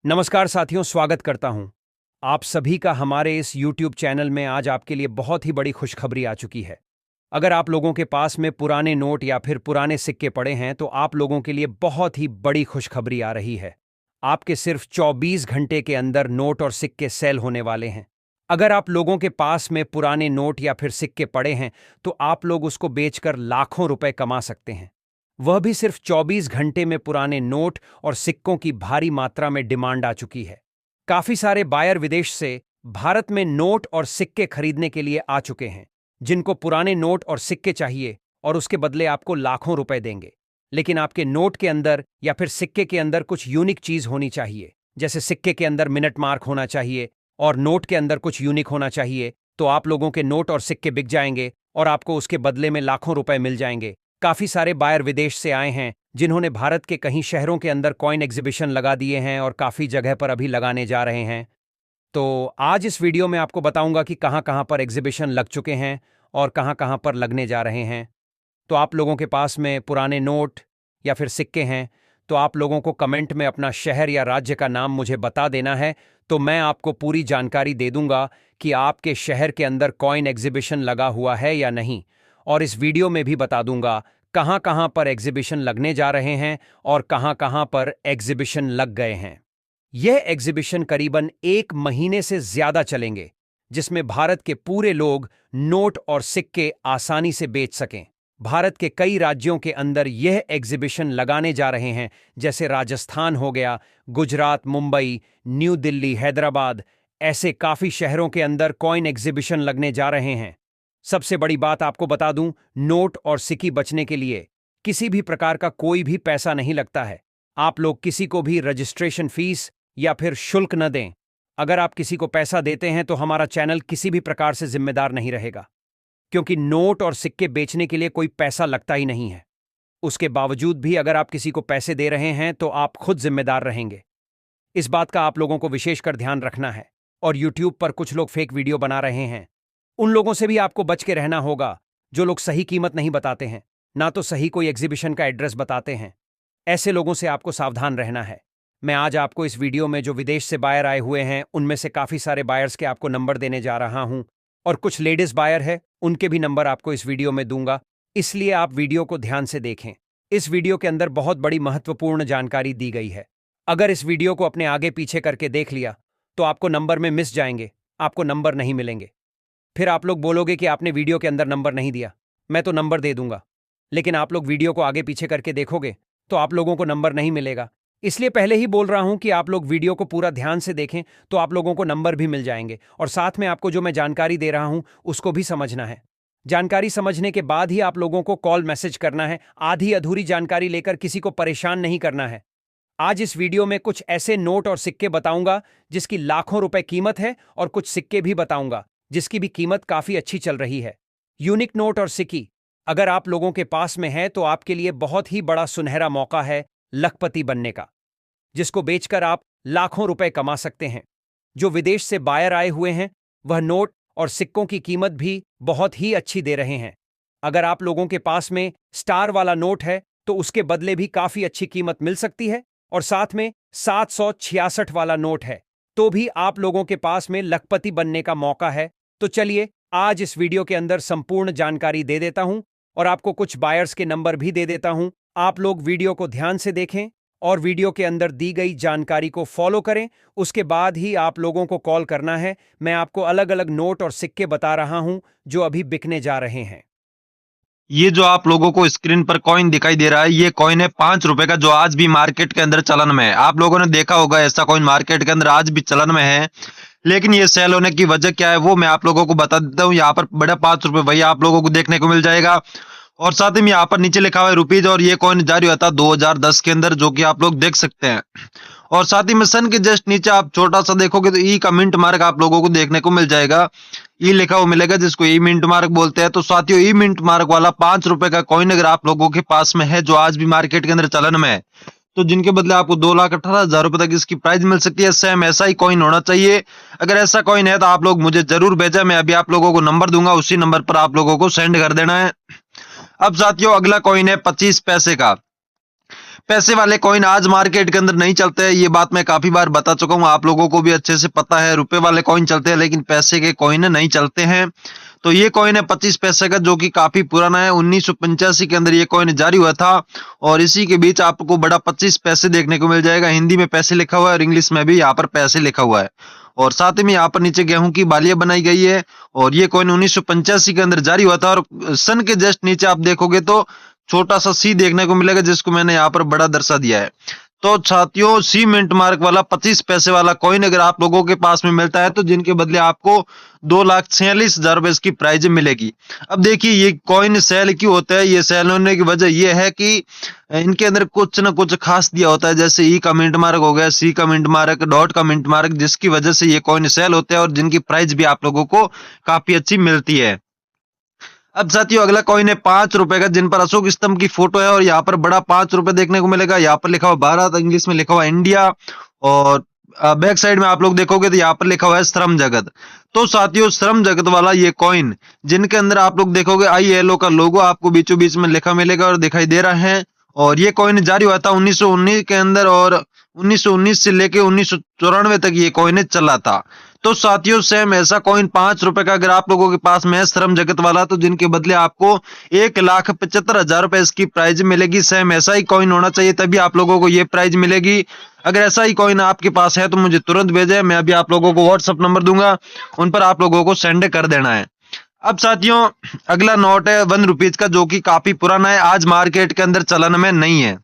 नमस्कार साथियों, स्वागत करता हूं आप सभी का हमारे इस YouTube चैनल में। आज आपके लिए बहुत ही बड़ी खुशखबरी आ चुकी है। अगर आप लोगों के पास में पुराने नोट या फिर पुराने सिक्के पड़े हैं तो आप लोगों के लिए बहुत ही बड़ी खुशखबरी आ रही है। आपके सिर्फ 24 घंटे के अंदर नोट और सिक्के सेल होने वाले हैं। अगर आप लोगों के पास में पुराने नोट या फिर सिक्के पड़े हैं तो आप लोग उसको बेचकर लाखों रुपए कमा सकते हैं। वह भी सिर्फ 24 घंटे में। पुराने नोट और सिक्कों की भारी मात्रा में डिमांड आ चुकी है। काफी सारे बायर विदेश से भारत में नोट और सिक्के खरीदने के लिए आ चुके हैं, जिनको पुराने नोट और सिक्के चाहिए और उसके बदले आपको लाखों रुपए देंगे। लेकिन आपके नोट के अंदर या फिर सिक्के के अंदर कुछ यूनिक चीज होनी चाहिए, जैसे सिक्के के अंदर मिनट मार्क होना चाहिए और नोट के अंदर कुछ यूनिक होना चाहिए। तो आप लोगों के नोट और सिक्के बिक जाएंगे और आपको उसके बदले में लाखों रुपए मिल जाएंगे। काफी सारे बायर विदेश से आए हैं, जिन्होंने भारत के कई शहरों के अंदर कॉइन एग्जीबिशन लगा दिए हैं और काफी जगह पर अभी लगाने जा रहे हैं। तो आज इस वीडियो में आपको बताऊंगा कि कहां कहां पर एग्जीबिशन लग चुके हैं और कहां कहां पर लगने जा रहे हैं। तो आप लोगों के पास में पुराने नोट या फिर सिक्के हैं तो आप लोगों को कमेंट में अपना शहर या राज्य का नाम मुझे बता देना है, तो मैं आपको पूरी जानकारी दे दूंगा कि आपके शहर के अंदर कॉइन एग्जीबिशन लगा हुआ है या नहीं। और इस वीडियो में भी बता दूंगा कहां कहां पर एग्जीबिशन लगने जा रहे हैं और कहां कहां पर एग्जीबिशन लग गए हैं। यह एग्जीबिशन करीबन 1 महीने से ज्यादा चलेंगे, जिसमें भारत के पूरे लोग नोट और सिक्के आसानी से बेच सकें। भारत के कई राज्यों के अंदर यह एग्जीबिशन लगाने जा रहे हैं, जैसे राजस्थान हो गया, गुजरात, मुंबई, न्यू दिल्ली, हैदराबाद। ऐसे काफी शहरों के अंदर कॉइन एग्जीबिशन लगने जा रहे हैं। सबसे बड़ी बात आपको बता दूं, नोट और सिक्के बचने के लिए किसी भी प्रकार का कोई भी पैसा नहीं लगता है। आप लोग किसी को भी रजिस्ट्रेशन फीस या फिर शुल्क न दें। अगर आप किसी को पैसा देते हैं तो हमारा चैनल किसी भी प्रकार से जिम्मेदार नहीं रहेगा, क्योंकि नोट और सिक्के बेचने के लिए कोई पैसा लगता ही नहीं है। उसके बावजूद भी अगर आप किसी को पैसे दे रहे हैं तो आप खुद जिम्मेदार रहेंगे। इस बात का आप लोगों को विशेषकर ध्यान रखना है। और YouTube पर कुछ लोग फेक वीडियो बना रहे हैं, उन लोगों से भी आपको बच के रहना होगा, जो लोग सही कीमत नहीं बताते हैं, ना तो सही कोई एग्जीबिशन का एड्रेस बताते हैं। ऐसे लोगों से आपको सावधान रहना है। मैं आज आपको इस वीडियो में जो विदेश से बायर आए हुए हैं, उनमें से काफी सारे बायर्स के आपको नंबर देने जा रहा हूं, और कुछ लेडीज बायर है, उनके भी नंबर आपको इस वीडियो में दूंगा। इसलिए आप वीडियो को ध्यान से देखें। इस वीडियो के अंदर बहुत बड़ी महत्वपूर्ण जानकारी दी गई है। अगर इस वीडियो को अपने आगे पीछे करके देख लिया तो आपको नंबर में मिस जाएंगे, आपको नंबर नहीं मिलेंगे। फिर आप लोग बोलोगे कि आपने वीडियो के अंदर नंबर नहीं दिया। मैं तो नंबर दे दूंगा, लेकिन आप लोग वीडियो को आगे पीछे करके देखोगे तो आप लोगों को नंबर नहीं मिलेगा। इसलिए पहले ही बोल रहा हूं कि आप लोग वीडियो को पूरा ध्यान से देखें, तो आप लोगों को नंबर भी मिल जाएंगे। और साथ में आपको जो मैं जानकारी दे रहा हूं उसको भी समझना है। जानकारी समझने के बाद ही आप लोगों को कॉल मैसेज करना है। आधी अधूरी जानकारी लेकर किसी को परेशान नहीं करना है। आज इस वीडियो में कुछ ऐसे नोट और सिक्के बताऊंगा जिसकी लाखों रुपए कीमत है, और कुछ सिक्के भी बताऊंगा जिसकी भी कीमत काफी अच्छी चल रही है। यूनिक नोट और सिक्के अगर आप लोगों के पास में है तो आपके लिए बहुत ही बड़ा सुनहरा मौका है लखपति बनने का, जिसको बेचकर आप लाखों रुपए कमा सकते हैं। जो विदेश से बायर आए हुए हैं वह नोट और सिक्कों की कीमत भी बहुत ही अच्छी दे रहे हैं। अगर आप लोगों के पास में स्टार वाला नोट है तो उसके बदले भी काफी अच्छी कीमत मिल सकती है, और साथ में 766 वाला नोट है तो भी आप लोगों के पास में लखपति बनने का मौका है। तो चलिए आज इस वीडियो के अंदर संपूर्ण जानकारी दे देता हूं और आपको कुछ बायर्स के नंबर भी दे देता हूं। आप लोग वीडियो को ध्यान से देखें और वीडियो के अंदर दी गई जानकारी को फॉलो करें। उसके बाद ही आप लोगों को कॉल करना है। मैं आपको अलग अलग नोट और सिक्के बता रहा हूं जो अभी बिकने जा रहे हैं। ये जो आप लोगों को स्क्रीन पर कॉइन दिखाई दे रहा है, ये कॉइन है 5 रुपए का, जो आज भी मार्केट के अंदर चलन में है। आप लोगों ने देखा होगा ऐसा कॉइन मार्केट के अंदर आज भी चलन में है, लेकिन ये सेल होने की वजह क्या है वो मैं आप लोगों को बता देता हूँ। यहाँ पर बड़ा 5 रुपए वही आप लोगों को देखने को मिल जाएगा, और साथ ही में यहाँ पर नीचे लिखा हुआ है रुपीज, और ये कॉइन जारी हुआ था 2010 के अंदर, जो कि आप लोग देख सकते हैं। और साथ ही में सन के जस्ट नीचे आप छोटा सा देखोगे तो ई का मिंट मार्क आप लोगों को देखने को मिल जाएगा। ई लिखा हुआ मिलेगा, जिसको ई मिंट मार्क बोलते हैं। तो साथियों, ई मिंट मार्क वाला 5 रुपए का कॉइन अगर आप लोगों के पास में है, जो आज भी मार्केट के अंदर चलन में है, तो जिनके बदले आपको 2,18,000 रुपए तक इसकी प्राइस मिल सकती है। सेम ऐसा ही कॉइन होना चाहिए। अगर ऐसा कॉइन है तो आप लोग मुझे जरूर भेजा। मैं अभी आप लोगों को नंबर दूंगा, उसी नंबर पर आप लोगों को सेंड कर देना है। अब साथियों, अगला कॉइन है 25 पैसे का। पैसे वाले कॉइन आज मार्केट के अंदर नहीं चलते हैं, ये बात मैं काफी बार बता चुका हूँ, आप लोगों को भी अच्छे से पता है। रुपए वाले कॉइन चलते हैं लेकिन पैसे के कॉइन नहीं चलते हैं। तो ये कॉइन है 25 पैसे का, जो कि काफी पुराना है। 1985 के अंदर ये कॉइन जारी हुआ था और इसी के बीच आपको बड़ा 25 पैसे देखने को मिल जाएगा। हिंदी में पैसे लिखा हुआ है और इंग्लिश में भी यहाँ पर पैसे लिखा हुआ है, और साथ ही में यहाँ पर नीचे गेहूं की बालियां बनाई गई है। और ये कॉइन 1985 के अंदर जारी हुआ था, और सन के जस्ट नीचे आप देखोगे तो छोटा सा सी देखने को मिलेगा, जिसको मैंने यहाँ पर बड़ा दर्शा दिया है। तो साथियों, सी मिंट मार्क वाला 25 पैसे वाला कॉइन अगर आप लोगों के पास में मिलता है तो जिनके बदले आपको 2,46,000 रुपए इसकी प्राइज मिलेगी। अब देखिए ये कॉइन सेल क्यों होता है, ये सेल होने की वजह यह है कि इनके अंदर कुछ ना कुछ खास दिया होता है, जैसे ई का मिंट मार्क हो गया, सी का मिंट मार्क, डॉट का मिंट मार्क, जिसकी वजह से ये कॉइन सेल होते हैं और जिनकी प्राइस भी आप लोगों को काफी अच्छी मिलती है। अब साथियों अगला कॉइन है 5 रुपए का, जिन पर अशोक स्तंभ की फोटो है और यहाँ पर बड़ा 5 रुपए देखने को मिलेगा। यहाँ पर लिखा हुआ भारत, इंग्लिश में लिखा हुआ इंडिया, और बैक साइड में आप लोग देखोगे तो यहाँ पर लिखा हुआ है श्रम जगत। तो साथियों श्रम जगत वाला ये कॉइन, जिनके अंदर आप लोग देखोगे ILO का लोगो आपको बीचों बीच में लिखा मिलेगा और दिखाई दे रहा है। और ये कॉइन जारी हुआ था 1919 के अंदर, और 1919 से लेके 1994 तक ये कॉइन चला था। तो साथियों सेम ऐसा कॉइन 5 रुपए का अगर आप लोगों के पास में है श्रम जगत वाला, तो जिनके बदले आपको 1,75,000 रुपए इसकी प्राइज मिलेगी। सेम ऐसा ही कॉइन होना चाहिए, तभी आप लोगों को ये प्राइज मिलेगी। अगर ऐसा ही कॉइन आपके पास है तो मुझे तुरंत भेजें, मैं अभी आप लोगों को व्हाट्सएप नंबर दूंगा, उन पर आप लोगों को सेंड कर देना है। अब साथियों अगला नोट है 1 रुपीज का, जो कि काफी पुराना है, आज मार्केट के अंदर चलन में नहीं है।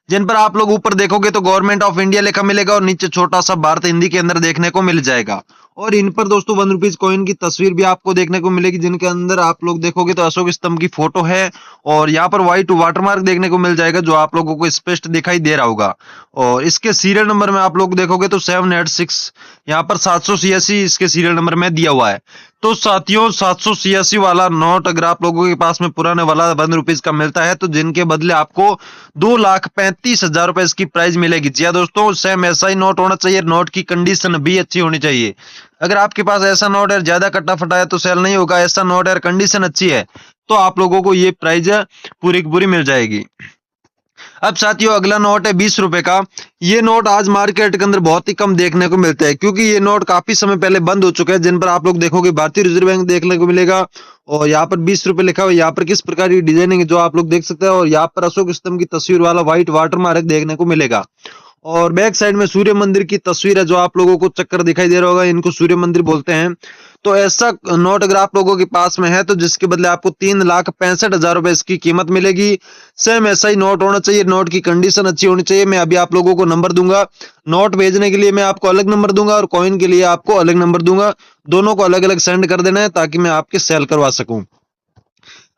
जिन पर आप लोग ऊपर देखोगे तो गवर्नमेंट ऑफ इंडिया लिखा मिलेगा और नीचे छोटा सा भारत हिंदी के अंदर देखने को मिल जाएगा। और इन पर दोस्तों 1 रुपीज कॉइन की तस्वीर भी आपको देखने को मिलेगी, जिनके अंदर आप लोग देखोगे तो अशोक स्तंभ की फोटो है, और यहाँ पर व्हाइट वाटरमार्क देखने को मिल जाएगा, जो आप लोगों को स्पष्ट दिखाई दे रहा होगा। और इसके सीरियल नंबर में आप लोग देखोगे तो 786, यहाँ पर 786 इसके सीरियल नंबर में दिया हुआ है। तो साथियों 786 वाला नोट अगर आप लोगों के पास में पुराने वाला 1 रुपीज का मिलता है, तो जिनके बदले आपको 2,35,000 रुपए इसकी प्राइस मिलेगी। जी हाँ दोस्तों, सेम ऐसा ही नोट होना चाहिए, नोट की कंडीशन भी अच्छी होनी चाहिए। अगर आपके पास ऐसा नोट है ज्यादा कट्टा फटा है तो सेल नहीं होगा, ऐसा नोट है कंडीशन अच्छी है तो आप लोगों को ये प्राइस पूरी की पूरी मिल जाएगी। अब साथियों अगला नोट है 20 रुपए का। ये नोट आज मार्केट के अंदर बहुत ही कम देखने को मिलते हैं, क्योंकि ये नोट काफी समय पहले बंद हो चुके हैं। जिन पर आप लोग देखोगे भारतीय रिजर्व बैंक देखने को मिलेगा, और यहाँ पर 20 रुपए लिखा हुआ है। यहाँ पर किस प्रकार की डिजाइनिंग है जो आप लोग देख सकते हैं, और यहाँ पर अशोक स्तंभ की तस्वीर वाला व्हाइट वाटरमार्क देखने को मिलेगा। और बैक साइड में सूर्य मंदिर की तस्वीर है, जो आप लोगों को चक्कर दिखाई दे रहा होगा, इनको सूर्य मंदिर बोलते हैं। तो ऐसा नोट अगर आप लोगों के पास में है तो जिसके बदले आपको 3,65,000 रुपए इसकी कीमत मिलेगी। सेम ऐसा ही नोट होना चाहिए, नोट की कंडीशन अच्छी होनी चाहिए। मैं अभी आप लोगों को नंबर दूंगा, नोट भेजने के लिए मैं आपको अलग नंबर दूंगा और कॉइन के लिए आपको अलग नंबर दूंगा, दोनों को अलग अलग सेंड कर देना है ताकि मैं आपके सेल करवा सकूं।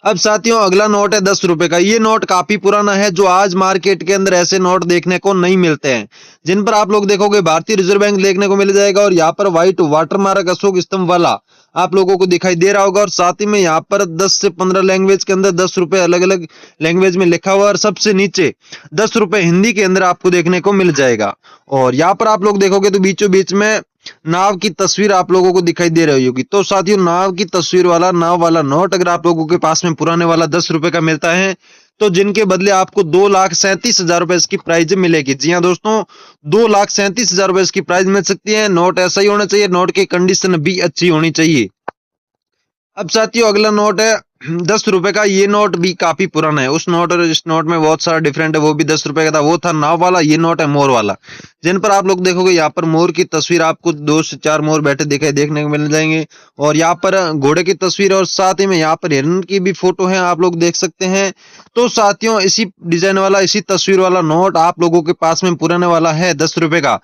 अब साथियों अगला नोट है 10 रुपए का। ये नोट काफी पुराना है, जो आज मार्केट के अंदर ऐसे नोट देखने को नहीं मिलते हैं। जिन पर आप लोग देखोगे भारतीय रिजर्व बैंक देखने को मिल जाएगा, और यहाँ पर व्हाइट वाटरमार्क अशोक स्तंभ वाला आप लोगों को दिखाई दे रहा होगा। और साथ ही में यहाँ पर 10 से 15 लैंग्वेज के अंदर 10 रुपए अलग अलग लैंग्वेज में लिखा हुआ, और सबसे नीचे 10 रुपए हिंदी के अंदर आपको देखने को मिल जाएगा। और यहाँ पर आप लोग देखोगे तो बीचों बीच में नाव की तस्वीर आप लोगों को दिखाई दे रही होगी। तो साथियों नाव की तस्वीर वाला नाव वाला नोट अगर आप लोगों के पास में पुराने वाला 10 रुपए का मिलता है, तो जिनके बदले आपको 2,37,000 रुपए इसकी प्राइज मिलेगी। जी हाँ दोस्तों, 2,37,000 रुपए इसकी प्राइज मिल सकती है। नोट ऐसा ही होना चाहिए, नोट की कंडीशन भी अच्छी होनी चाहिए। अब साथियों अगला नोट है 10 रुपए का। ये नोट भी काफी पुराना है, उस नोट और इस नोट में बहुत सारा डिफरेंट है। वो भी 10 रुपए का था, वो था नाव वाला, ये नोट है मोर वाला। जिन पर आप लोग देखोगे यहाँ पर मोर की तस्वीर, आपको 2 से 4 मोर बैठे दिखाई देखने को मिल जाएंगे, और यहाँ पर घोड़े की तस्वीर, और साथ ही में यहाँ पर हिरण की भी फोटो है, आप लोग देख सकते हैं। तो साथियों इसी डिजाइन वाला, इसी तस्वीर वाला नोट आप लोगों के पास में पुराने वाला है 10 रुपए का,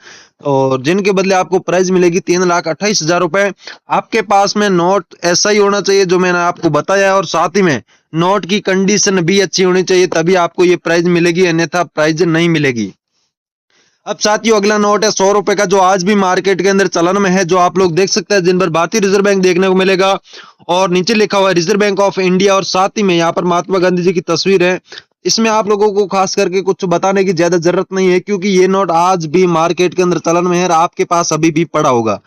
और जिनके बदले आपको प्राइस मिलेगी 3,28,000 रुपए। आपके पास में नोट ऐसा ही होना चाहिए जो मैंने आपको बताया, और साथ ही में नोट की कंडीशन भी अच्छी होनी चाहिए, तभी आपको ये प्राइस मिलेगी, अन्यथा प्राइस नहीं मिलेगी। अब साथियों अगला नोट है 100 रुपए का, जो आज भी मार्केट के अंदर चलन में है, जो आप लोग देख सकते हैं। जिन पर भारतीय रिजर्व बैंक देखने को मिलेगा, और नीचे लिखा हुआ है रिजर्व बैंक ऑफ इंडिया, और साथ ही में यहाँ पर महात्मा गांधी जी की तस्वीर है। इसमें आप लोगों को खास करके कुछ बताने की ज्यादा जरूरत नहीं है, क्योंकि ये नोट आज भी मार्केट के अंदर चलन में है और आपके पास अभी भी पड़ा होगा।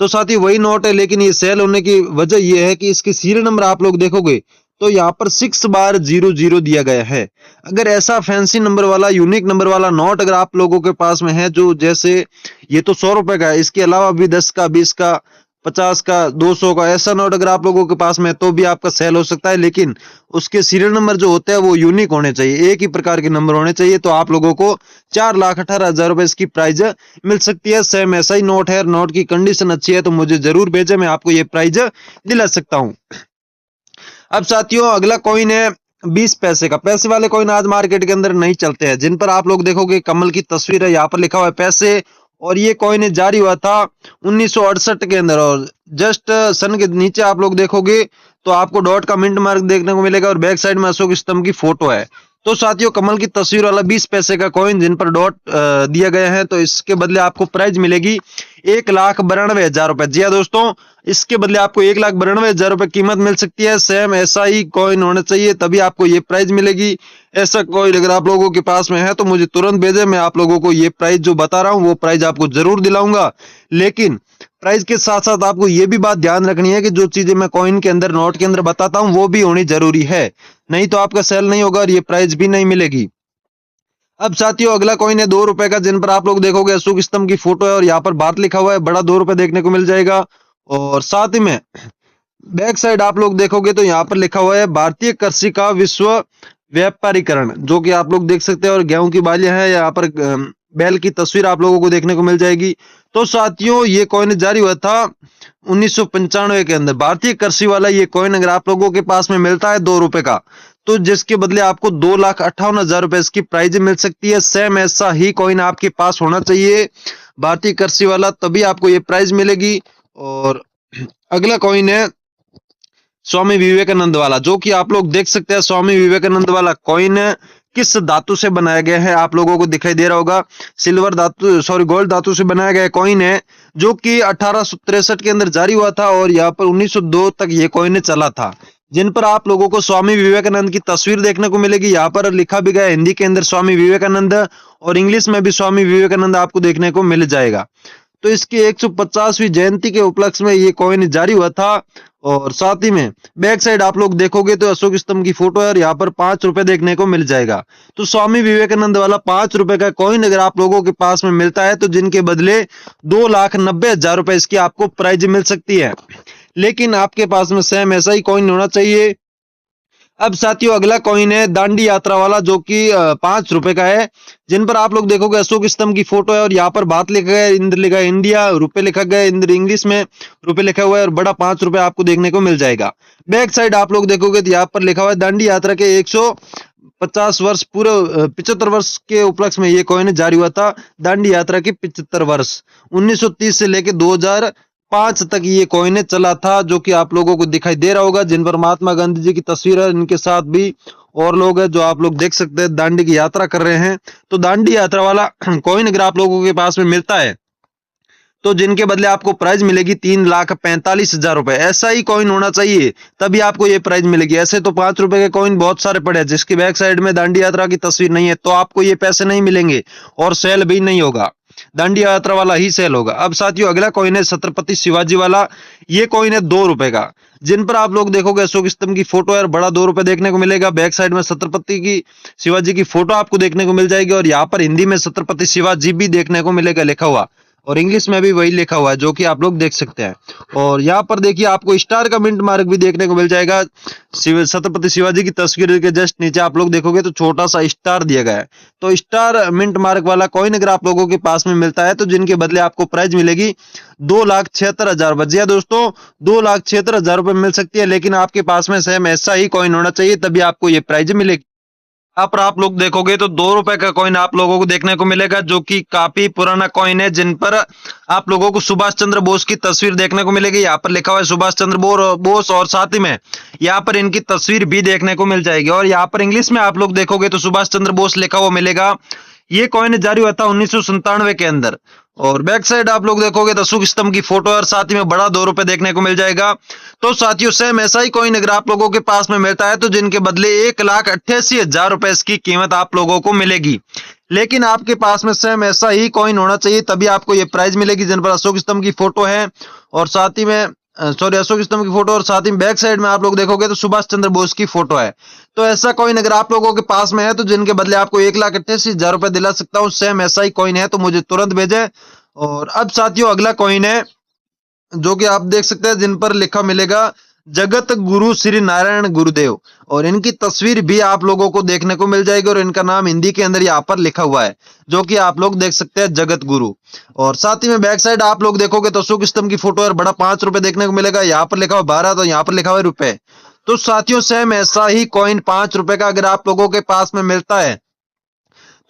तो साथ ही वही नोट है, लेकिन ये सेल होने की वजह यह है कि इसके सीरियल नंबर आप लोग देखोगे तो यहाँ पर 6 बार 00 दिया गया है। अगर ऐसा फैंसी नंबर वाला यूनिक नंबर वाला नोट अगर आप लोगों के पास में है, जो जैसे ये तो 100 रुपए का है, इसके अलावा भी 10 का, 20 का, 50 का, 200 का ऐसा नोट अगर आप लोगों के पास में है तो भी आपका सेल हो सकता है। लेकिन उसके सीरियल नंबर जो होते हैं वो यूनिक होने चाहिए, एक ही प्रकार के नंबर होने चाहिए। तो आप लोगों को 4,18,000 रुपए इसकी प्राइज मिल सकती है। सेम ऐसा ही नोट है, नोट की कंडीशन अच्छी है तो मुझे जरूर भेजें, मैं आपको ये प्राइज दिला सकता हूँ। अब साथियों अगला कॉइन है 20 पैसे का। पैसे वाले कॉइन आज मार्केट के अंदर नहीं चलते हैं, जिन पर आप लोग देखोगे कमल की तस्वीर है, यहाँ पर लिखा हुआ है पैसे, और ये कॉइन जारी हुआ था 1968 के अंदर। और जस्ट सन के नीचे आप लोग देखोगे तो आपको डॉट का मिंट मार्क देखने को मिलेगा और बैक साइड में अशोक स्तंभ की फोटो है। तो साथियों कमल की तस्वीर वाला 20 पैसे का कॉइन जिन पर डॉट दिया गया है, तो इसके बदले आपको प्राइज मिलेगी 1,92,000 रुपए। जी हाँ दोस्तों, इसके बदले आपको 1,92,000 रुपए कीमत मिल सकती है। सेम ऐसा ही कॉइन होना चाहिए तभी आपको ये प्राइज मिलेगी। ऐसा कॉइन अगर आप लोगों के पास में है तो मुझे तुरंत भेजें, मैं आप लोगों को ये प्राइज जो बता रहा हूँ वो प्राइज आपको जरूर दिलाऊंगा। लेकिन प्राइस के साथ साथ आपको ये भी बात ध्यान रखनी है कि जो चीजें मैं कॉइन के अंदर, नोट के अंदर बताता हूँ वो भी होनी जरूरी है, नहीं तो आपका सेल नहीं होगा और ये प्राइस भी नहीं मिलेगी। अब साथियों अगला कॉइन है 2 रुपए का, जिन पर आप लोग देखोगे अशोक स्तंभ की फोटो है और यहाँ पर बात लिखा हुआ है, बड़ा 2 रुपए देखने को मिल जाएगा। और साथ ही में बैक साइड आप लोग देखोगे तो यहाँ पर लिखा हुआ है भारतीय कृषि का विश्व व्यापारीकरण, जो कि आप लोग देख सकते हैं। और गेहूं की बालियां हैं, यहाँ पर बैल की तस्वीर आप लोगों को देखने को मिल जाएगी। तो साथियों ये कॉइन जारी हुआ था 1995 के अंदर। भारतीय कृषि वाला ये कॉइन अगर आप लोगों के पास में मिलता है 2 रुपए का, तो जिसके बदले आपको 2,58,000 रुपए इसकी प्राइज मिल सकती है। सेम ऐसा ही कॉइन आपके पास होना चाहिए भारतीय कृषि वाला, तभी आपको ये प्राइज मिलेगी। और अगला कॉइन है स्वामी विवेकानंद वाला, जो कि आप लोग देख सकते हैं। स्वामी विवेकानंद वाला कॉइन किस धातु से बनाया गया है आप लोगों को दिखाई दे रहा होगा, सिल्वर धातु, सॉरी गोल्ड धातु से बनाया गया कॉइन है, जो कि 1863 के अंदर जारी हुआ था और यहाँ पर 1902 तक ये कॉइन चला था। जिन पर आप लोगों को स्वामी विवेकानंद की तस्वीर देखने को मिलेगी। यहाँ पर लिखा भी गया हिंदी के अंदर स्वामी विवेकानंद और इंग्लिश में भी स्वामी विवेकानंद आपको देखने को मिल जाएगा। तो इसकी 150वीं जयंती के उपलक्ष्य में ये कॉइन जारी हुआ था। और साथ ही में बैक साइड आप लोग देखोगे तो अशोक स्तंभ की फोटो है और यहाँ पर 5 रुपए देखने को मिल जाएगा। तो स्वामी विवेकानंद वाला 5 रुपए का कॉइन अगर आप लोगों के पास में मिलता है तो जिनके बदले 2,90,000 रुपए इसकी आपको प्राइज मिल सकती है। लेकिन आपके पास में सेम ऐसा ही कॉइन होना चाहिए। अब साथियों अगला कॉइन है दांडी यात्रा वाला, जो कि 5 रुपए का है, जिन पर आप लोग देखोगे अशोक स्तंभ की फोटो है और यहाँ पर बात लिखा गया है, इंद्र लिखा है इंडिया, रुपए लिखा गया है इंद्र, इंग्लिश में रुपए लिखा हुआ है और बड़ा 5 रुपए आपको देखने को मिल जाएगा। बैक साइड आप लोग देखोगे तो यहाँ पर लिखा हुआ है दांडी यात्रा के 150 वर्ष पूरे 75 वर्ष के उपलक्ष्य में ये कॉइन जारी हुआ था। दांडी यात्रा के 75 वर्ष 1930 से लेके 2005 तक ये कॉइन चला था, जो कि आप लोगों को दिखाई दे रहा होगा। जिन पर महात्मा गांधी जी की तस्वीर है, इनके साथ भी और लोग हैं जो आप लोग देख सकते हैं दांडी की यात्रा कर रहे हैं। तो दांडी यात्रा वाला कॉइन अगर आप लोगों के पास में मिलता है तो जिनके बदले आपको प्राइज मिलेगी 3,45,000 रुपए। ऐसा ही कॉइन होना चाहिए तभी आपको ये प्राइज मिलेगी। ऐसे तो 5 रुपए के कॉइन बहुत सारे पड़े हैं जिसकी बैक साइड में दांडी यात्रा की तस्वीर नहीं है, तो आपको ये पैसे नहीं मिलेंगे और सेल भी नहीं होगा, दांडी यात्रा वाला ही सेल होगा। अब साथियों अगला कॉइन है छत्रपति शिवाजी वाला। ये कॉइन है 2 रुपए का, जिन पर आप लोग देखोगे अशोक स्तंभ की फोटो है, बड़ा 2 रुपए देखने को मिलेगा। बैक साइड में छत्रपति की शिवाजी की फोटो आपको देखने को मिल जाएगी और यहाँ पर हिंदी में छत्रपति शिवाजी भी देखने को मिलेगा लिखा हुआ, और इंग्लिश में भी वही लिखा हुआ है जो कि आप लोग देख सकते हैं। और यहाँ पर देखिए आपको स्टार का मिंट मार्क भी देखने को मिल जाएगा। छत्रपति शिवाजी की तस्वीर के जस्ट नीचे आप लोग देखोगे तो छोटा सा स्टार दिया गया है। तो स्टार मिंट मार्क वाला कॉइन अगर आप लोगों के पास में मिलता है तो जिनके बदले आपको प्राइज मिलेगी 2,76,000 रुपए। जी दोस्तों 2,76,000 रुपए मिल सकती है, लेकिन आपके पास में सेम ऐसा ही कॉइन होना चाहिए तभी आपको ये प्राइज मिलेगी। यहाँ पर आप लोग देखोगे तो 2 रुपए का कॉइन आप लोगों को देखने को मिलेगा, जो कि काफी पुराना कॉइन है, जिन पर आप लोगों को सुभाष चंद्र बोस की तस्वीर देखने को मिलेगी। यहाँ पर लिखा हुआ है सुभाष चंद्र बोस और साथ ही में यहाँ पर इनकी तस्वीर भी देखने को मिल जाएगी। और यहाँ पर इंग्लिश में आप लोग देखोगे तो सुभाष चंद्र बोस लिखा हुआ मिलेगा। ये कॉइन जारी हुआ था 1997 के अंदर। और बैक साइड आप लोग देखोगे तो अशोक स्तंभ की फोटो और साथ ही में बड़ा 2 रुपए देखने को मिल जाएगा। तो साथियों सेम ऐसा ही कॉइन अगर आप लोगों के पास में मिलता है तो जिनके बदले 1,88,000 रुपए इसकी कीमत आप लोगों को मिलेगी। लेकिन आपके पास में सेम ऐसा ही कॉइन होना चाहिए तभी आपको ये प्राइज मिलेगी, जिन पर अशोक स्तंभ की फोटो है और साथ ही में सॉरी अशोक स्तंभ की फोटो और साथ ही बैक साइड में आप लोग देखोगे तो सुभाष चंद्र बोस की फोटो है। तो ऐसा कॉइन अगर आप लोगों के पास में है तो जिनके बदले आपको 1,88,000 रुपए दिला सकता हूँ, सेम ऐसा ही कॉइन है तो मुझे तुरंत भेजें। और अब साथियों अगला कॉइन है जो कि आप देख सकते हैं जिन पर लिखा मिलेगा जगत गुरु श्री नारायण गुरुदेव, और इनकी तस्वीर भी आप लोगों को देखने को मिल जाएगी और इनका नाम हिंदी के अंदर यहाँ पर लिखा हुआ है जो कि आप लोग देख सकते हैं जगत गुरु। और साथ ही में बैक साइड आप लोग देखोगे तो अशोक स्तंभ की फोटो और बड़ा 5 रुपए देखने को मिलेगा, यहाँ पर लिखा हुआ 12 तो यहाँ पर लिखा हुआ रुपए। तो साथियों सेम ऐसा ही कॉइन 5 रुपए का अगर आप लोगों के पास में मिलता है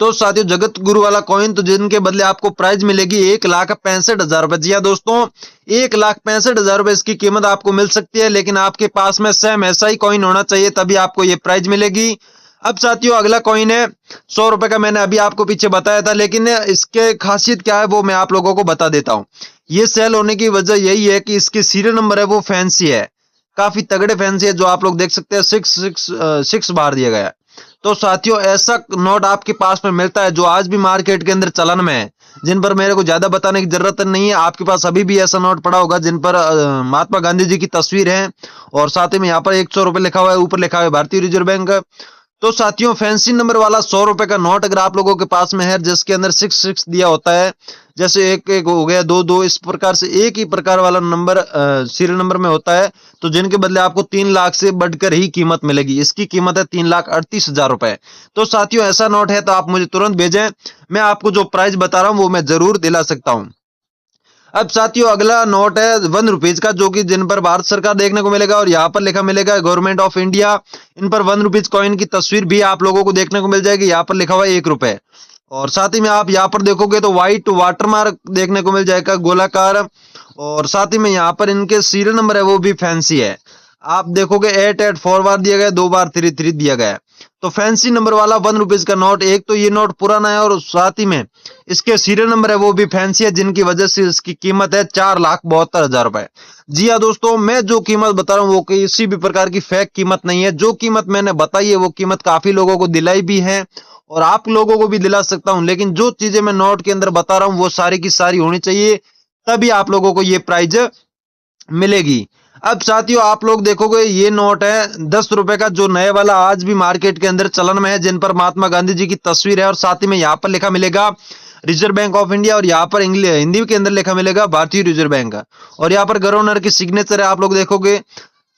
तो साथियों जगत गुरु वाला कॉइन तो जिनके बदले आपको प्राइज मिलेगी 1,65,000 रुपए। जी हाँ दोस्तों, 1,65,000 रुपए इसकी कीमत आपको मिल सकती है, लेकिन आपके पास में सेम ऐसा ही कॉइन होना चाहिए तभी आपको ये प्राइज मिलेगी। अब साथियों अगला कॉइन है 100 रुपए का, मैंने अभी आपको पीछे बताया था, लेकिन इसके खासियत क्या है वो मैं आप लोगों को बता देता हूँ। ये सेल होने की वजह यही है कि इसके सीरियल नंबर है वो फैंसी है, काफी तगड़े फैंसी है, जो आप लोग देख सकते हैं 666 बार दिया गया है। तो साथियों ऐसा नोट आपके पास में मिलता है जो आज भी मार्केट के अंदर चलन में है, जिन पर मेरे को ज्यादा बताने की जरूरत नहीं है। आपके पास अभी भी ऐसा नोट पड़ा होगा जिन पर महात्मा गांधी जी की तस्वीर है और साथ ही में यहाँ पर 100 रुपए लिखा हुआ है, ऊपर लिखा हुआ है भारतीय रिजर्व बैंक। तो साथियों फैंसी नंबर वाला 100 रुपए का नोट अगर आप लोगों के पास में है जिसके अंदर 66 दिया होता है, जैसे एक एक हो गया 2 इस प्रकार से एक ही प्रकार वाला नंबर सीरियल नंबर में होता है, तो जिनके बदले आपको 3 लाख से बढ़कर ही कीमत मिलेगी। इसकी कीमत है 3,38,000 रुपए। तो साथियों ऐसा नोट है तो आप मुझे तुरंत भेजें, मैं आपको जो प्राइस बता रहा हूँ वो मैं जरूर दिला सकता हूँ। अब साथियों अगला नोट है 1 रुपीज का, जो कि जिन पर भारत सरकार देखने को मिलेगा और यहाँ पर लिखा मिलेगा गवर्नमेंट ऑफ इंडिया। इन पर 1 रुपीज कॉइन की तस्वीर भी आप लोगों को देखने को मिल जाएगी, यहाँ पर लिखा हुआ है 1 रुपए। और साथ ही में आप यहाँ पर देखोगे तो व्हाइट वाटरमार्क देखने को मिल जाएगा गोलाकार, और साथ ही में यहाँ पर इनके सीरियल नंबर है वो भी फैंसी है। आप देखोगे 8 4 बार दिया गया, 2 बार 3 दिया गया। तो फैंसी नंबर वाला 1 रुपीज का नोट, एक तो ये नोट पुराना है और साथ ही में इसके सीरियल नंबर है वो भी फैंसी है, जिनकी वजह से इसकी कीमत है 4,72,000 रुपए। जी हाँ दोस्तों, मैं जो कीमत बता रहा हूँ वो किसी भी प्रकार की फेक कीमत नहीं है। जो कीमत मैंने बताई है वो कीमत काफी लोगों को दिलाई भी है और आप लोगों को भी दिला सकता हूँ, लेकिन जो चीजें मैं नोट के अंदर बता रहा हूँ वो सारी की सारी होनी चाहिए, तभी आप लोगों को ये प्राइज मिलेगी। अब साथियों आप लोग देखोगे ये नोट है 10 रुपए का, जो नए वाला आज भी मार्केट के अंदर चलन में है, जिन पर महात्मा गांधी जी की तस्वीर है और साथ ही में यहाँ पर लिखा मिलेगा रिजर्व बैंक ऑफ इंडिया और यहाँ पर हिंदी के अंदर लिखा मिलेगा भारतीय रिजर्व बैंक का, और यहाँ पर गवर्नर की सिग्नेचर है। आप लोग देखोगे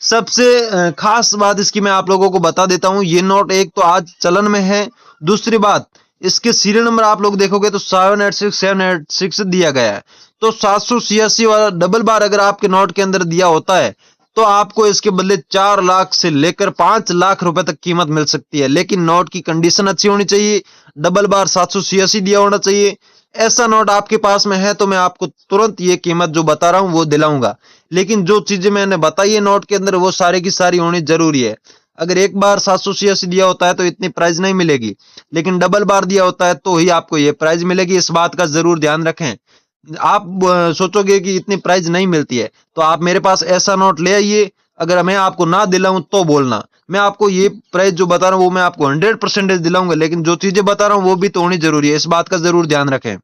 सबसे खास बात इसकी मैं आप लोगों को बता देता हूँ, ये नोट एक तो आज चलन में है, दूसरी बात इसके सीरियल नंबर आप लोग देखोगे तो 786 दिया गया है। तो 786 वाला डबल बार अगर आपके नोट के अंदर दिया होता है तो आपको इसके बदले 4 लाख से लेकर 5 लाख रुपए तक कीमत मिल सकती है, लेकिन नोट की कंडीशन अच्छी होनी चाहिए, डबल बार 786 दिया होना चाहिए। ऐसा नोट आपके पास में है तो मैं आपको तुरंत ये कीमत जो बता रहा हूं वो दिलाऊंगा, लेकिन जो चीजें मैंने बताई है नोट के अंदर वो सारी की सारी होनी जरूरी है। अगर एक बार 786 दिया होता है तो इतनी प्राइस नहीं मिलेगी, लेकिन डबल बार दिया होता है तो ही आपको ये प्राइस मिलेगी। इस बात का जरूर ध्यान रखें। आप सोचोगे कि इतनी प्राइस नहीं मिलती है तो आप मेरे पास ऐसा नोट ले आइए, अगर मैं आपको ना दिलाऊं तो बोलना। मैं आपको ये प्राइस जो बता रहा हूं वो मैं आपको 100% दिलाऊंगा, लेकिन जो चीजें बता रहा हूं वो भी तो होनी जरूरी है, इस बात का जरूर ध्यान रखें।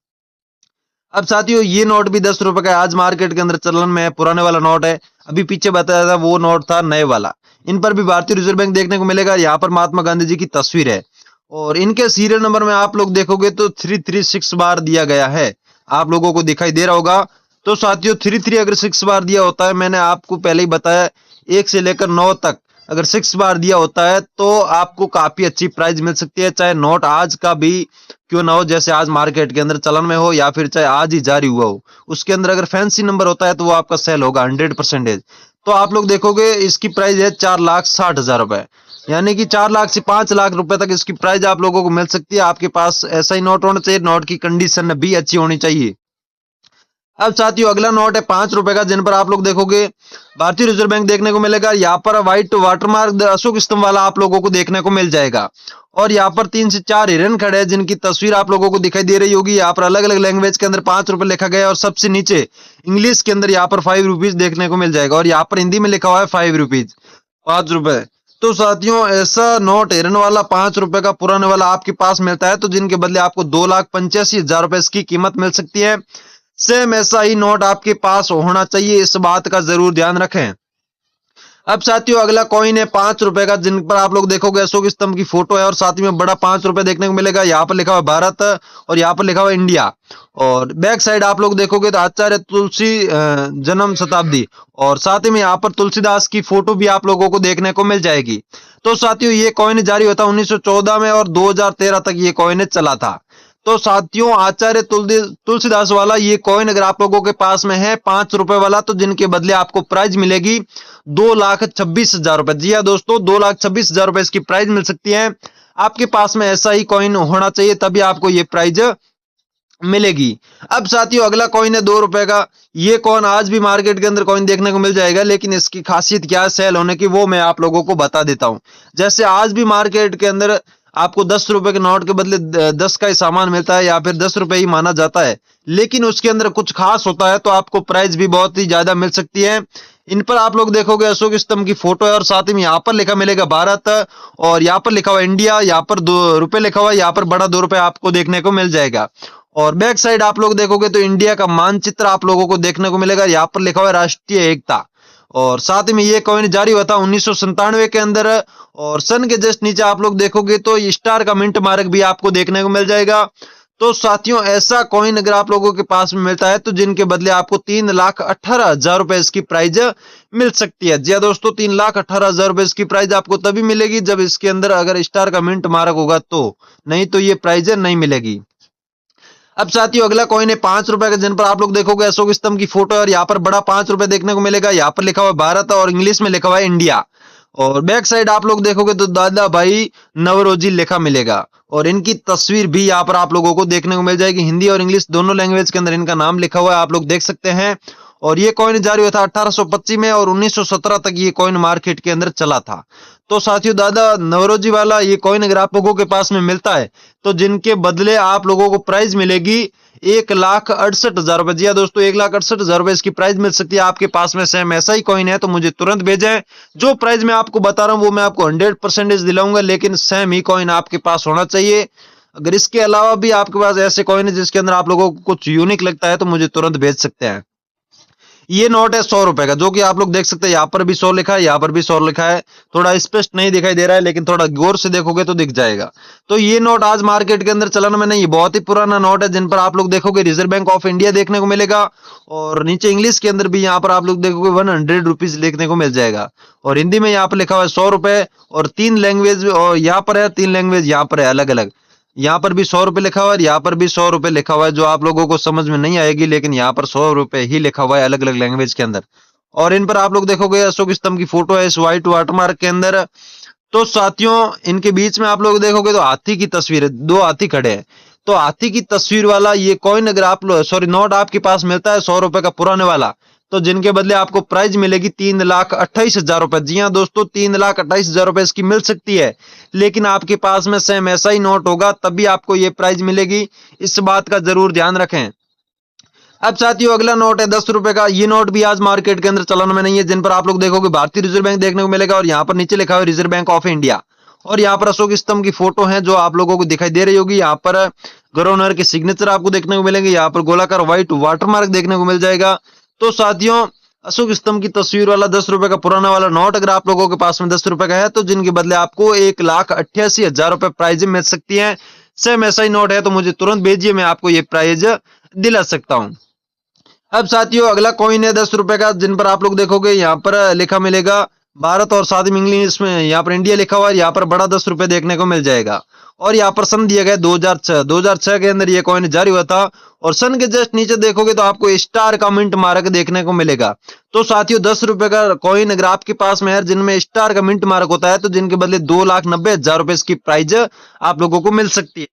अब साथियों ये नोट भी 10 रुपए का आज मार्केट के अंदर चलन में है, पुराने वाला नोट है, अभी पीछे बताया था वो नोट था नए वाला। इन पर भी भारतीय रिजर्व बैंक देखने को मिलेगा, यहाँ पर महात्मा गांधी जी की तस्वीर है और इनके सीरियल नंबर में आप लोग देखोगे तो 336 बार दिया गया है, आप लोगों को दिखाई दे रहा होगा। तो साथियों 33 अगर 6 बार दिया होता है, मैंने आपको पहले ही बताया 1 से लेकर 9 तक अगर 6 बार दिया होता है तो आपको काफी अच्छी प्राइस मिल सकती है, चाहे नोट आज का भी क्यों ना हो, जैसे आज मार्केट के अंदर चलन में हो या फिर चाहे आज ही जारी हुआ हो, उसके अंदर अगर फैंसी नंबर होता है तो वो आपका सेल होगा 100%। तो आप लोग देखोगे इसकी प्राइस है 4,60,000 रुपए, यानी कि 4 लाख से 5 लाख रुपए तक इसकी प्राइस आप लोगों को मिल सकती है। आपके पास ऐसा ही नोट होना चाहिए, नोट की कंडीशन भी अच्छी होनी चाहिए। अब साथियों अगला नोट है 5 रुपए का, जिन पर आप लोग देखोगे भारतीय रिजर्व बैंक देखने को मिलेगा, यहाँ पर व्हाइट वाटरमार्क अशोक स्तंभ वाला आप लोगों को देखने को मिल जाएगा और यहाँ पर 3 से 4 हिरन खड़े हैं जिनकी तस्वीर आप लोगों को दिखाई दे रही होगी। यहाँ पर अलग अलग लैंग्वेज के अंदर 5 रुपए लिखा गया है और सबसे नीचे इंग्लिश के अंदर यहाँ पर 5 रुपीज देखने को मिल जाएगा और यहाँ पर हिंदी में लिखा हुआ है 5 रुपीज 5 रुपए। तो साथियों ऐसा नोट हिरन वाला 5 रुपए का पुराने वाला आपके पास मिलता है तो जिनके बदले आपको 2,85,000 रुपए इसकी कीमत मिल सकती है। सेम ऐसा ही नोट आपके पास होना चाहिए, इस बात का जरूर ध्यान रखें। अब साथियों अगला कॉइन है 5 रुपए का, जिन पर आप लोग देखोगे अशोक स्तंभ की फोटो है और साथ ही में बड़ा 5 रुपए देखने को मिलेगा। यहाँ पर लिखा हुआ भारत और यहाँ पर लिखा हुआ इंडिया, और बैक साइड आप लोग देखोगे तो आचार्य तुलसी जन्म शताब्दी, और साथ ही में यहाँ पर तुलसीदास की फोटो भी आप लोगों को देखने को मिल जाएगी। तो साथियों ये कॉइन जारी होता 1914 में और 2013 तक ये कॉइन चला था। तो साथियों आचार्य तुलसीदास वाला ये कॉइन अगर आप लोगों के पास में है 5 रुपए वाला, तो जिनके बदले आपको प्राइज मिलेगी 2,26,000 रुपए। जी हाँ दोस्तों, 2,26,000 रुपए इसकी प्राइज मिल सकती है। आपके पास में ऐसा ही कॉइन होना चाहिए, तभी आपको ये प्राइज मिलेगी। अब साथियों अगला कॉइन है 2 रुपए का। ये कॉइन आज भी मार्केट के अंदर कॉइन देखने को मिल जाएगा, लेकिन इसकी खासियत क्या है सेल होने की, वो मैं आप लोगों को बता देता हूं। जैसे आज भी मार्केट के अंदर आपको 10 रुपए के नोट के बदले 10 का ही सामान मिलता है या फिर 10 रुपए ही माना जाता है, लेकिन उसके अंदर कुछ खास होता है तो आपको प्राइस भी बहुत ही ज्यादा मिल सकती है। इन पर आप लोग देखोगे अशोक स्तंभ की फोटो है और साथ ही में यहाँ पर लिखा मिलेगा भारत, और यहाँ पर लिखा हुआ इंडिया, यहाँ पर 2 रुपए लिखा हुआ है, यहाँ पर बड़ा 2 रुपए आपको देखने को मिल जाएगा। और बैक साइड आप लोग देखोगे तो इंडिया का मानचित्र आप लोगों को देखने को मिलेगा, यहाँ पर लिखा हुआ है राष्ट्रीय एकता। और साथ ही में ये कॉइन जारी हुआ था 1997 के अंदर, और सन के जस्ट नीचे आप लोग देखोगे तो स्टार का मिंट मार्क भी आपको देखने को मिल जाएगा। तो साथियों ऐसा कॉइन अगर आप लोगों के पास में मिलता है तो जिनके बदले आपको 3,18,000 रुपए इसकी प्राइज मिल सकती है। जी हाँ दोस्तों, 3,18,000 रुपए इसकी प्राइज आपको तभी मिलेगी जब इसके अंदर अगर स्टार का मिंट मार्क होगा, तो नहीं तो ये प्राइज नहीं मिलेगी। अब साथियों अगला कॉइन है 5 रुपए का, जिन पर आप लोग देखोगे अशोक स्तंभ की फोटो है और यहाँ पर बड़ा 5 रुपए देखने को मिलेगा। यहाँ पर लिखा हुआ भारत और इंग्लिश में लिखा हुआ है इंडिया, और बैक साइड आप लोग देखोगे तो दादा भाई नवरोजी लिखा मिलेगा, और इनकी तस्वीर भी यहाँ पर आप लोगों को देखने को मिल जाएगी। हिंदी और इंग्लिश दोनों लैंग्वेज के अंदर इनका नाम लिखा हुआ है, आप लोग देख सकते हैं। और ये कॉइन जारी हुआ था 1825 में और 1917 तक ये कॉइन मार्केट के अंदर चला था। तो साथियों दादा नवरोजी वाला ये कॉइन अगर आप लोगों के पास में मिलता है तो जिनके बदले आप लोगों को प्राइज मिलेगी 1,68,000 रुपए। जी हाँ दोस्तों, 1,68,000 रुपए इसकी प्राइज मिल सकती है। आपके पास में सेम ऐसा ही कॉइन है तो मुझे तुरंत भेजें। जो प्राइज मैं आपको बता रहा हूँ वो मैं आपको 100% दिलाऊंगा, लेकिन सेम ही कॉइन आपके पास होना चाहिए। अगर इसके अलावा भी आपके पास ऐसे कॉइन है जिसके अंदर आप लोगों को कुछ यूनिक लगता है तो मुझे तुरंत भेज सकते हैं। ये नोट है 100 रुपए का, जो कि आप लोग देख सकते हैं यहाँ पर भी 100 लिखा है, यहाँ पर भी 100 लिखा है। थोड़ा स्पष्ट नहीं दिखाई दे रहा है, लेकिन थोड़ा गौर से देखोगे तो दिख जाएगा। तो ये नोट आज मार्केट के अंदर चलन में नहीं, ये बहुत ही पुराना नोट है। जिन पर आप लोग देखोगे रिजर्व बैंक ऑफ इंडिया देखने को मिलेगा, और नीचे इंग्लिश के अंदर भी यहाँ पर आप लोग देखोगे 100 रुपीज देखने को मिल जाएगा, और हिंदी में यहाँ पर लिखा हुआ है 100 रुपए, और 3 लैंग्वेज और यहाँ पर है, 3 लैंग्वेज यहाँ पर है अलग अलग। यहाँ पर भी 100 रुपए लिखा हुआ है, यहाँ पर भी 100 रुपए लिखा हुआ है, जो आप लोगों को समझ में नहीं आएगी, लेकिन यहाँ पर 100 रुपए ही लिखा हुआ है अलग अलग लैंग्वेज के अंदर। और इन पर आप लोग देखोगे अशोक स्तंभ की फोटो है इस व्हाइट वाटरमार्क के अंदर। तो साथियों इनके बीच में आप लोग देखोगे तो हाथी की तस्वीर है, 2 हाथी खड़े हैं। तो हाथी की तस्वीर वाला ये कॉइन अगर आप लोग नोट आपके पास मिलता है 100 रुपए का पुराने वाला, तो जिनके बदले आपको प्राइज मिलेगी 3,28,000 रुपए। जी हाँ दोस्तों, 3,28,000 रुपए इसकी मिल सकती है, लेकिन आपके पास में सेम ऐसा ही नोट होगा तभी आपको ये प्राइज मिलेगी। इस बात का जरूर ध्यान रखें। अब साथियों अगला नोट है 10 रुपए का। ये नोट भी आज मार्केट के अंदर चलन में नहीं है। जिन पर आप लोग देखोगे भारतीय रिजर्व बैंक देखने को मिलेगा, और यहाँ पर नीचे लिखा हुआ रिजर्व बैंक ऑफ इंडिया, और यहाँ पर अशोक स्तंभ की फोटो है जो आप लोगों को दिखाई दे रही होगी। यहाँ पर गवर्नर के सिग्नेचर आपको देखने को मिलेंगे, यहाँ पर गोलाकार व्हाइट वाटरमार्क देखने को मिल जाएगा। तो साथियों अशोक स्तंभ की तस्वीर वाला 10 रुपए का पुराना वाला नोट अगर आप लोगों के पास में 10 रुपए का है, तो जिनके बदले आपको 1,88,000 रुपए प्राइज मिल सकती है। सेम ऐसा ही नोट है तो मुझे तुरंत भेजिए, मैं आपको ये प्राइज दिला सकता हूँ। अब साथियों अगला कॉइन है 10 रुपए का, जिन पर आप लोग देखोगे यहाँ पर लिखा मिलेगा भारत, और साथ ही इंग्लिश में यहाँ पर इंडिया लिखा हुआ है। यहाँ पर बड़ा 10 रुपए देखने को मिल जाएगा, और यहाँ पर सन दिया गया 2006 के अंदर ये कॉइन जारी हुआ था। और सन के जस्ट नीचे देखोगे तो आपको स्टार का मिंट मार्क देखने को मिलेगा। तो साथियों 10 रुपए का कॉइन अगर आपके पास में है जिनमें स्टार का मिंट मार्क होता है, तो जिनके बदले 2,90,000 रुपए इसकी प्राइज आप लोगों को मिल सकती है।